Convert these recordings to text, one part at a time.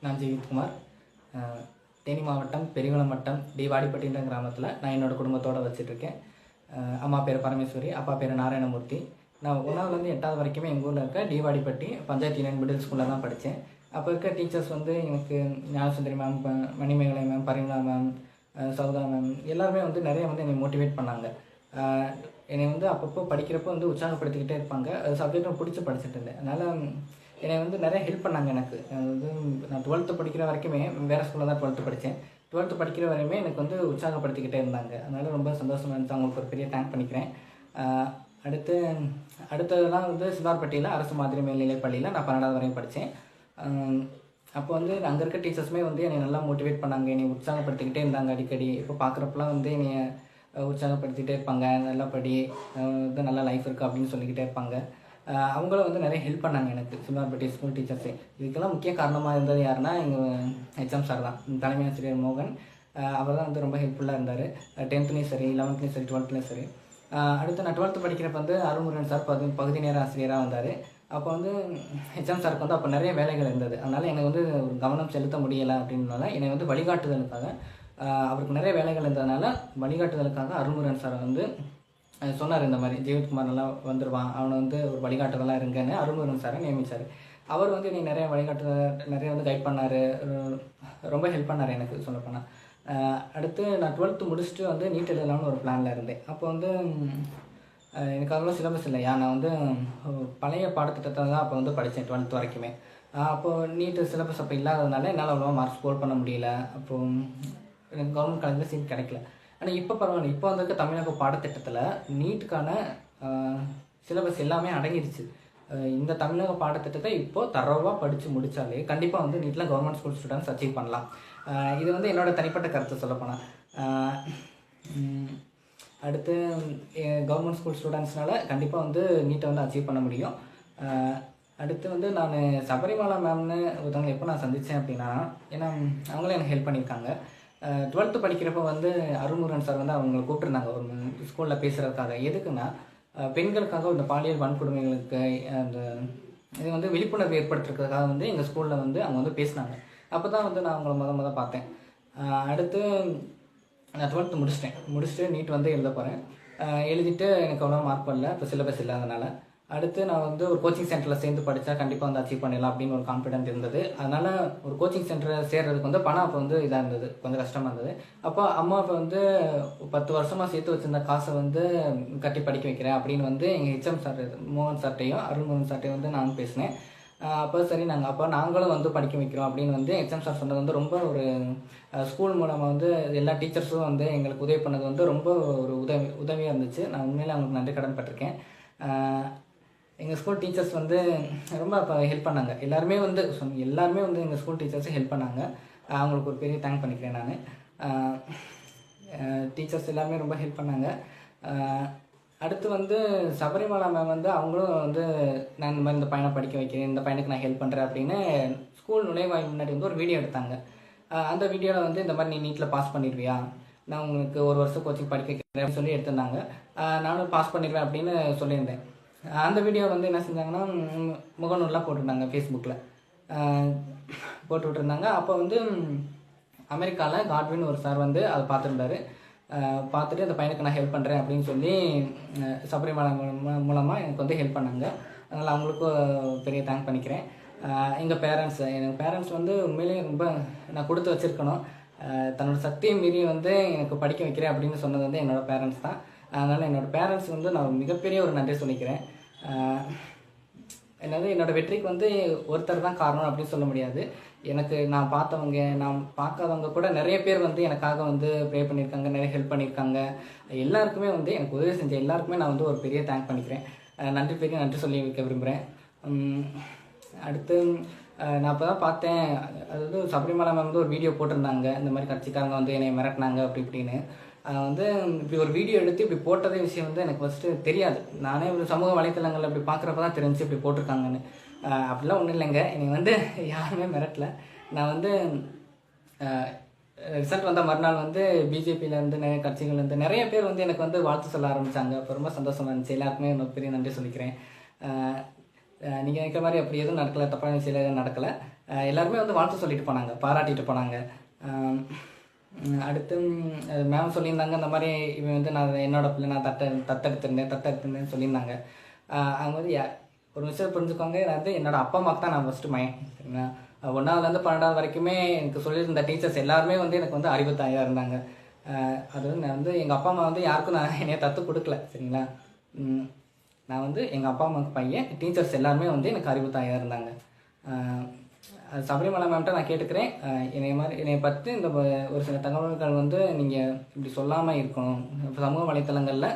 நான் ஜீவித்குமார். தேனி மாவட்டம் பெரியகுளம் வட்டம் டி வாடிப்பட்டின்ற கிராமத்தில் நான் என்னோடய குடும்பத்தோடு வச்சுட்ருக்கேன். அம்மா பேர் பரமேஸ்வரி, அப்பா பேர் நாராயணமூர்த்தி. நான் 1ஆவதுலேருந்து 8ஆவது வரைக்குமே எங்கள் ஊரில் இருக்க T Vadipatti panchayat union middle ஸ்கூலில் தான் படித்தேன். அப்போ இருக்க டீச்சர்ஸ் வந்து எனக்கு Gnanasundari ma'am, Manimegalai ma'am, Parimala ma'am, Soudha ma'am எல்லாருமே வந்து நிறைய வந்து என்னை மோட்டிவேட் பண்ணாங்க. என்னை வந்து அப்பப்போ படிக்கிறப்போ வந்து உற்சாகப்படுத்திக்கிட்டே இருப்பாங்க. அது சப்ஜெக்டும் பிடிச்சி படிச்சுட்டு இருந்தேன். அதனால் என்னை வந்து நிறைய ஹெல்ப் பண்ணாங்க. எனக்கு வந்து நான் 12th படிக்கிற வரைக்குமே வேறு ஸ்கூலில் தான் 12th படித்தேன். 12th படிக்கிற வரையுமே எனக்கு வந்து உற்சாகப்படுத்திக்கிட்டே இருந்தாங்க. அதனால் ரொம்ப சந்தோஷமாக இருந்துச்சு. அவங்களுக்கு ஒரு பெரிய தேங்க் பண்ணிக்கிறேன். அடுத்ததெல்லாம் வந்து சிவார்பட்டியில் அரசு மாதிரி மேல்நிலைப் பள்ளியில் நான் 12வது வரையும் படித்தேன். அப்போ வந்து அங்கே இருக்க டீச்சர்ஸுமே வந்து என்னை நல்லா மோட்டிவேட் பண்ணாங்க. என்னை உற்சாகப்படுத்திக்கிட்டே இருந்தாங்க. அடிக்கடி இப்போ பார்க்குறப்பெல்லாம் வந்து என்னை உற்சாகப்படுத்திகிட்டே இருப்பாங்க. நல்லா படி, வந்து நல்லா லைஃப் இருக்குது அப்படின்னு சொல்லிக்கிட்டே இருப்பாங்க. அவங்களும் வந்து நிறைய ஹெல்ப் பண்ணாங்க எனக்கு, சிவார்பட்டி ஸ்கூல் டீச்சர்ஸே. இதுக்கெல்லாம் முக்கிய காரணமாக இருந்தது யாருன்னா எங்கள் ஹெச்எம் சார் தான். தலைமை ஆசிரியர் மோகன். அவர் தான் வந்து ரொம்ப ஹெல்ப்ஃபுல்லாக இருந்தார். 10th சரி, 11th சரி, 12th சரி. அடுத்து நான் 12th படிக்கிறப்ப வந்து அருள்முருகன் சார் பகுதி நேர ஆசிரியராக வந்தார். அப்போ வந்து ஹெச்எம் சாருக்கு வந்து அப்போ நிறைய வேலைகள் இருந்தது. அதனால் எனக்கு வந்து ஒரு கவனம் செலுத்த முடியலை அப்படின்றனால என்னை வந்து வழிகாட்டுதலுக்காக, அவருக்கு நிறைய வேலைகள் இருந்ததுனால வழிகாட்டுதலுக்காக அருள்முருகன் சார் வந்து சொன்னார், இந்த மாதிரி ஜீவித்குமார் நல்லா வந்துடுவான், அவனை வந்து ஒரு வழிகாட்டுதலாக இருங்கன்னு அருள்முருகன் சாரை நியமித்தார். அவர் வந்து என்னை நிறைய நிறைய வந்து கைட் பண்ணார், ரொம்ப ஹெல்ப் பண்ணார் எனக்கு சொல்லப்போனால். அடுத்து நான் 12th முடிச்சுட்டு வந்து நீட் எழுதலாம்னு ஒரு பிளானில் இருந்தேன். அப்போ வந்து எனக்கு அவ்வளோ சிலபஸ் இல்லையா, நான் வந்து பழைய பாடத்திட்டத்தை தான் அப்போ வந்து படித்தேன் 12th வரைக்குமே. அப்போது நீட்டு சிலபஸ் அப்போ இல்லாததுனால என்னால் அவ்வளோவா மார்க் ஸ்கோர் பண்ண முடியல. அப்போது எனக்கு கவர்மெண்ட் காலேஜில் சீட் கிடைக்கல. ஆனால் இப்போ பரவாயில்ல, இப்போ வந்திருக்க தமிழக பாடத்திட்டத்தில் நீட்டுக்கான சிலபஸ் எல்லாமே அடங்கிடுச்சு. இந்த தமிழக பாடத்திட்டத்தை இப்போது தரவாக படித்து முடித்தாலே கண்டிப்பாக வந்து நீட்டில் கவர்மெண்ட் ஸ்கூல் ஸ்டூடெண்ட்ஸ் அச்சீவ் பண்ணலாம். இது வந்து என்னோடய தனிப்பட்ட கருத்தை சொல்லப்போனால். அடுத்து கவர்மெண்ட் ஸ்கூல் ஸ்டூடெண்ட்ஸ்னால கண்டிப்பாக வந்து நீட்டை வந்து அச்சீவ் பண்ண முடியும். அடுத்து வந்து நான் சபரிமலா மேம்னு ஒருத்தவங்களை எப்போ நான் சந்தித்தேன் அப்படின்னா, ஏன்னா அவங்களும் எனக்கு ஹெல்ப் பண்ணியிருக்காங்க. 12th படிக்கிறப்போ வந்து அருள்முருகன் சார் வந்து அவங்களை கூப்பிட்டுருந்தாங்க ஒரு ஸ்கூலில் பேசுகிறதுக்காக. எதுக்குன்னா, பெண்களுக்காக இந்த பாலியல் வன்கொடுமைகளுக்கு அந்த இது வந்து விழிப்புணர்வு ஏற்படுத்துறதுக்காக வந்து எங்கள் ஸ்கூலில் வந்து அவங்க வந்து பேசினாங்க. அப்போ தான் வந்து நான் அவங்கள முத பார்த்தேன். அடுத்து நான் 12th முடிச்சுட்டு நீட் வந்து எழுத போகிறேன். எழுதிட்டு எனக்கு அவ்வளோ மார்க் வரல, இப்போ சிலபஸ் இல்லாதனால. அடுத்து நான் வந்து ஒரு கோச்சிங் சென்டரில் சேர்ந்து படித்தா கண்டிப்பாக வந்து அச்சீவ் பண்ணிடலாம் அப்படின்னு ஒரு கான்ஃபிடென்ட் இருந்தது. அதனால் ஒரு கோச்சிங் சென்டரில் சேர்றதுக்கு வந்து பணம் அப்போ வந்து இதாக இருந்தது, கொஞ்சம் கஷ்டமாக இருந்தது. அப்போ அம்மா அப்போ வந்து 10 வருஷமாக சேர்த்து வச்சுருந்த காசை வந்து கட்டி படிக்க வைக்கிறேன் அப்படின்னு வந்து எங்கள் ஹெச்எம் சார் மோகன் சார்ட்டையும் அருள்மோகன் சார்ட்டையும் வந்து நான் பேசினேன். அப்போ சரி நாங்களும் வந்து படிக்க வைக்கிறோம் அப்படின்னு வந்து ஹெச்எம் சார் சொன்னது வந்து ரொம்ப ஒரு ஸ்கூல் மூலமாக வந்து எல்லா டீச்சர்ஸும் வந்து எங்களுக்கு உதவி பண்ணது வந்து ரொம்ப ஒரு உதவியாக இருந்துச்சு. நான் உண்மையிலே அவங்களுக்கு நன்றி கடன் பட்டிருக்கேன். எங்கள் ஸ்கூல் டீச்சர்ஸ் வந்து ரொம்ப அப்போ ஹெல்ப் பண்ணாங்க. எல்லாருமே வந்து எங்கள் ஸ்கூல் டீச்சர்ஸும் ஹெல்ப் பண்ணாங்க. அவங்களுக்கு ஒரு பெரிய தேங்க் பண்ணிக்கிறேன் நான். டீச்சர்ஸ் எல்லாருமே ரொம்ப ஹெல்ப் பண்ணாங்க. அடுத்து வந்து சபரிமலா மேம் வந்து அவங்களும் வந்து நான் இந்த மாதிரி இந்த பையனை படிக்க வைக்கிறேன், இந்த பையனுக்கு நான் ஹெல்ப் பண்ணுறேன் அப்படின்னு ஸ்கூல் நுழைவாயில் முன்னாடி வந்து ஒரு வீடியோ எடுத்தாங்க. அந்த வீடியோவில் வந்து இந்த மாதிரி நீ நீட்டில் பாஸ் பண்ணிடுவியா, நான் உங்களுக்கு 1 வருஷம் கோச்சிங் படிக்க வைக்கிறேன் அப்படின்னு சொல்லி எடுத்திருந்தாங்க. நானும் பாஸ் பண்ணிடுவேன் அப்படின்னு சொல்லியிருந்தேன். அந்த வீடியோ வந்து என்ன செஞ்சாங்கன்னா முகநூல்லாம் போட்டிருந்தாங்க, ஃபேஸ்புக்கில் போட்டு விட்டுருந்தாங்க. அப்போ வந்து அமெரிக்காவில் காட்வின் ஒரு சார் வந்து அதை பார்த்துருந்தாரு. பார்த்துட்டு அந்த பையனுக்கு நான் ஹெல்ப் பண்ணுறேன் அப்படின்னு சொல்லி சபரிமலா மூலமாக எனக்கு வந்து ஹெல்ப் பண்ணாங்க. அதனால் அவங்களுக்கும் பெரிய தேங்க் பண்ணிக்கிறேன். எங்கள் பேரண்ட்ஸ் வந்து உண்மையிலேயே ரொம்ப நான் கொடுத்து வச்சுருக்கணும். தன்னோட சக்தியை மீறி வந்து எனக்கு படிக்க வைக்கிறேன் அப்படின்னு சொன்னது வந்து என்னோடய பேரண்ட்ஸ் தான். அதனால் என்னோடய பேரண்ட்ஸ் வந்து நான் மிகப்பெரிய ஒரு நன்றி சொல்லிக்கிறேன். என்னோடய வெற்றிக்கு வந்து ஒருத்தர் தான் காரணம் அப்படின்னு சொல்ல முடியாது. எனக்கு நான் பார்க்காதவங்க கூட நிறைய பேர் வந்து எனக்காக வந்து ப்ரே பண்ணியிருக்காங்க, நிறைய ஹெல்ப் பண்ணியிருக்காங்க. எல்லாருக்குமே வந்து எனக்கு உதவி செஞ்ச எல்லாருக்குமே நான் வந்து ஒரு பெரிய தேங்க் பண்ணிக்கிறேன். நன்றி சொல்லி வைக்க விரும்புகிறேன். அடுத்து நான் அப்போ தான் பார்த்தேன், அதாவது சபரிமலா மேம் வந்து ஒரு வீடியோ போட்டிருந்தாங்க, இந்த மாதிரி கட்சிக்காரங்க வந்து என்னை மிரட்டினாங்க அப்படி இப்படின்னு. வந்து இப்படி ஒரு வீடியோ எடுத்து இப்படி போட்டதே விஷயம் வந்து எனக்கு ஃபஸ்ட்டு தெரியாது. நானே ஒரு சமூக வலைத்தளங்களில் இப்படி பார்க்குறப்ப தான் தெரிஞ்சு இப்படி போட்டிருக்காங்கன்னு. அப்படிலாம் ஒன்றும் இல்லைங்க, என்னை வந்து யாருமே மிரட்டல. நான் வந்து ரிசல்ட் வந்த மறுநாள் வந்து பிஜேபியிலேருந்து நிறைய கட்சிகள்லேருந்து நிறைய பேர் வந்து எனக்கு வந்து வாழ்த்து சொல்ல ஆரம்பித்தாங்க. அப்போ ரொம்ப சந்தோஷமாக இருந்துச்சு. எல்லாருக்குமே பெரிய நன்றி சொல்லிக்கிறேன். நீங்கள் நினைக்கிற மாதிரி அப்படி எதுவும் நடக்கலை, தப்பான விஷயம் எதுவும் நடக்கலை. எல்லாருமே வந்து வாழ்த்து சொல்லிட்டு போனாங்க, பாராட்டிட்டு போனாங்க. அடுத்து மேம் சொல்லியிருந்தாங்க இந்த மாதிரி இவன் வந்து நான் என்னோட பிள்ளை, நான் தத்தெடுத்திருந்தேன்னு சொல்லியிருந்தாங்க. அவங்க வந்து ஒரு விஷயம் புரிஞ்சுக்கோங்க, நான் வந்து என்னோட அப்பா அம்மாவுக்கு தான் நான் ஃபஸ்ட்டு மயன், சரிங்களா. 1ஆவதுலேருந்து 12ஆவது வரைக்குமே எனக்கு சொல்லியிருந்த டீச்சர்ஸ் எல்லாருமே வந்து எனக்கு வந்து அறிவு தாயாக இருந்தாங்க. அது வந்து நான் வந்து எங்கள் அப்பா அம்மா வந்து யாருக்கும் நான் என்னைய தத்து கொடுக்கல, சரிங்களா. நான் வந்து எங்கள் அப்பா அம்மாவுக்கு பையன், டீச்சர்ஸ் எல்லாருமே வந்து எனக்கு அறிவு தாயாக இருந்தாங்க. சபரிமலை மேம்கிட்ட நான் கேட்டுக்கிறேன், என்னை பற்றி இந்த ஒரு சில தகவல்கள் வந்து நீங்கள் இப்படி சொல்லாமல் இருக்கணும். சமூக வலைத்தளங்களில்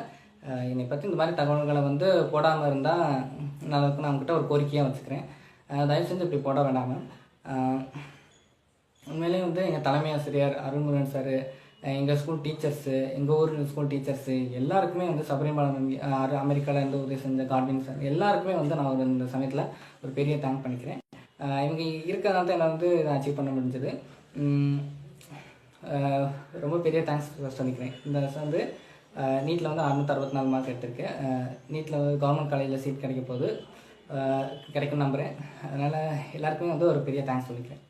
என்னை பற்றி இந்த மாதிரி தகவல்களை வந்து போடாமல் இருந்தால் நல்லா இருக்கும். நான் அவங்ககிட்ட ஒரு கோரிக்கையாக வச்சுக்கிறேன், தயவு செஞ்சு இப்படி போட வேண்டாம் மேம். உண்மையிலேயே வந்து எங்கள் தலைமை ஆசிரியர் அருள்முருகன் சார், எங்கள் ஸ்கூல் டீச்சர்ஸு, எங்கள் ஊர் ஸ்கூல் டீச்சர்ஸு எல்லாருக்குமே வந்து சபரிமலை அமெரிக்காவிலேருந்து உதவி செஞ்ச காட்வின் சார் எல்லாருக்குமே வந்து நான் இந்த சமயத்தில் ஒரு பெரிய தேங்க் பண்ணிக்கிறேன். இவங்க இருக்கிறதுனால தான் என்னை வந்து இதை அச்சீவ் பண்ண முடிஞ்சது. ரொம்ப பெரிய தேங்க்ஸ் சொல்லிக்கிறேன். இந்த வருஷம் வந்து நீட்டில் வந்து 664 மார்க் எடுத்திருக்கேன். நீட்டில் வந்து கவர்மெண்ட் காலேஜில் சீட் கிடைக்கும் நம்புகிறேன். அதனால் எல்லாருக்குமே வந்து ஒரு பெரிய தேங்க்ஸ் சொல்லிக்கிறேன்.